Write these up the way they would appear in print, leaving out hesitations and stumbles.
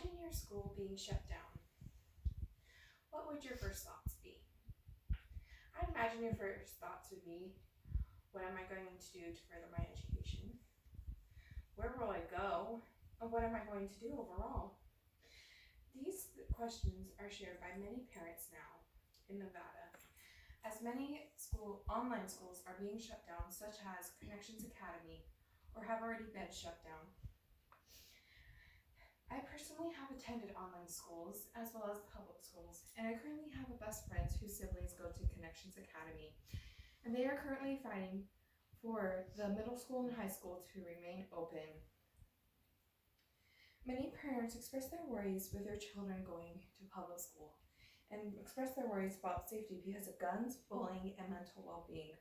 Imagine your school being shut down. What would your first thoughts be? I imagine your first thoughts would be, what am I going to do to further my education? Where will I go? And what am I going to do overall? These questions are shared by many parents now in Nevada, as many online schools are being shut down, such as Connections Academy, or have already been shut down. I personally have attended online schools as well as public schools, and I currently have a best friend whose siblings go to Connections Academy, and they are currently fighting for the middle school and high school to remain open. Many parents express their worries with their children going to public school and express their worries about safety because of guns, bullying, and mental well-being.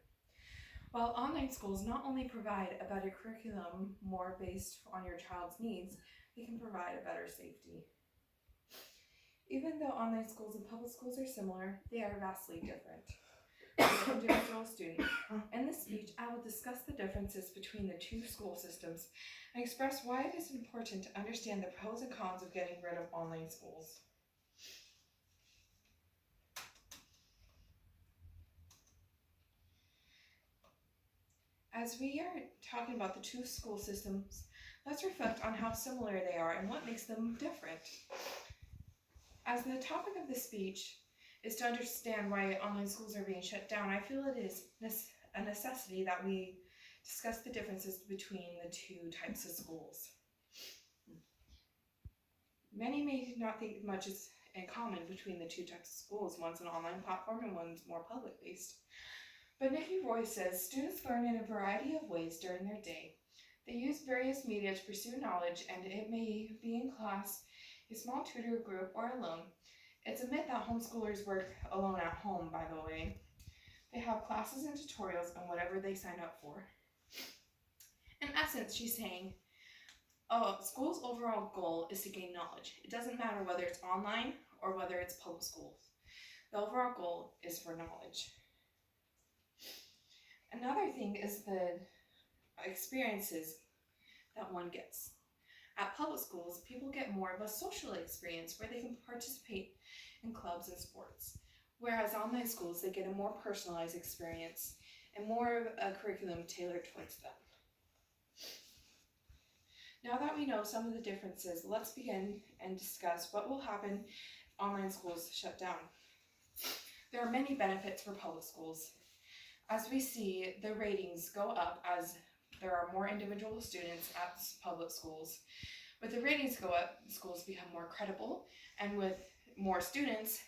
While online schools not only provide a better curriculum more based on your child's needs, they can provide a better safety. Even though online schools and public schools are similar, they are vastly different for the individual student. In this speech, I will discuss the differences between the two school systems and express why it is important to understand the pros and cons of getting rid of online schools. As we are talking about the two school systems, let's reflect on how similar they are and what makes them different. As the topic of this speech is to understand why online schools are being shut down, I feel it is a necessity that we discuss the differences between the two types of schools. Many may not think much is in common between the two types of schools. One's an online platform and one's more public-based. But Nikki Roy says students learn in a variety of ways during their day. They use various media to pursue knowledge, and it may be in class, a small tutor group, or alone. It's a myth that homeschoolers work alone at home, by the way. They have classes and tutorials on whatever they sign up for. In essence, she's saying, school's overall goal is to gain knowledge. It doesn't matter whether it's online or whether it's public schools. The overall goal is for knowledge. Another thing is the experiences that one gets. At public schools, people get more of a social experience where they can participate in clubs and sports. Whereas online schools, they get a more personalized experience and more of a curriculum tailored towards them. Now that we know some of the differences, let's begin and discuss what will happen if online schools shut down. There are many benefits for public schools. As we see, the ratings go up as there are more individual students at public schools. With the ratings go up, schools become more credible, and with more students,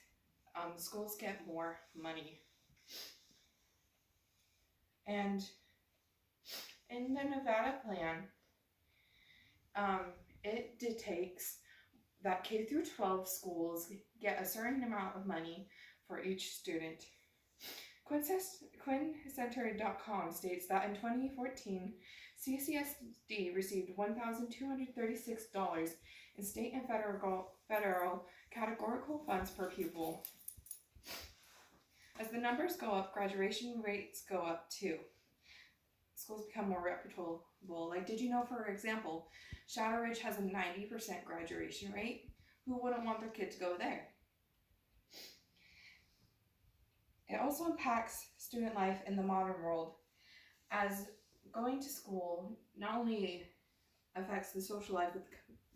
schools get more money. And in the Nevada plan, it dictates that K through 12 schools get a certain amount of money for each student. QuinnCenter.com states that in 2014, CCSD received $1,236 in state and federal categorical funds per pupil. As the numbers go up, graduation rates go up too. Schools become more reputable. Like, did you know, for example, Shadow Ridge has a 90% graduation rate? Who wouldn't want their kid to go there? It also impacts student life in the modern world, as going to school not only affects the social life with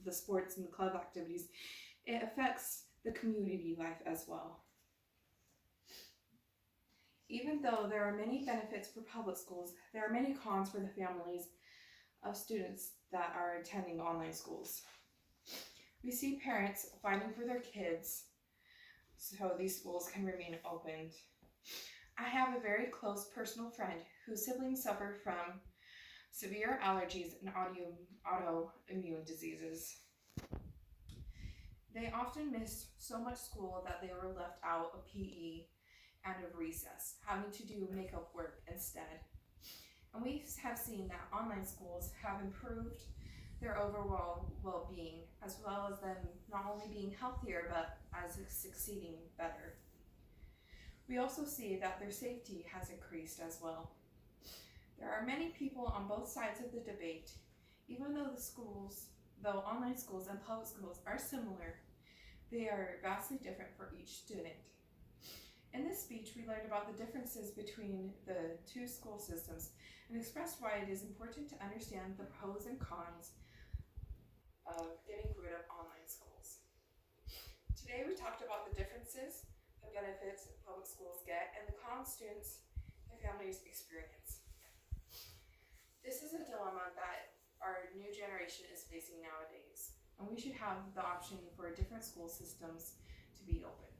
the sports and the club activities, it affects the community life as well. Even though there are many benefits for public schools, there are many cons for the families of students that are attending online schools. We see parents fighting for their kids so these schools can remain open. I have a very close personal friend whose siblings suffer from severe allergies and autoimmune diseases. They often miss so much school that they were left out of PE and of recess, having to do makeup work instead. And we have seen that online schools have improved their overall well-being, as well as them not only being healthier, but as succeeding better. We also see that their safety has increased as well. There are many people on both sides of the debate. Even though the schools Though online schools and public schools are similar, they are vastly different for each student. In this speech, we learned about the differences between the two school systems and expressed why it is important to understand the pros and cons of getting rid of online schools. Today, we talked about the differences, the benefits public schools get, and the cons students and families experience. This is a dilemma that our new generation is facing nowadays, and we should have the option for different school systems to be open.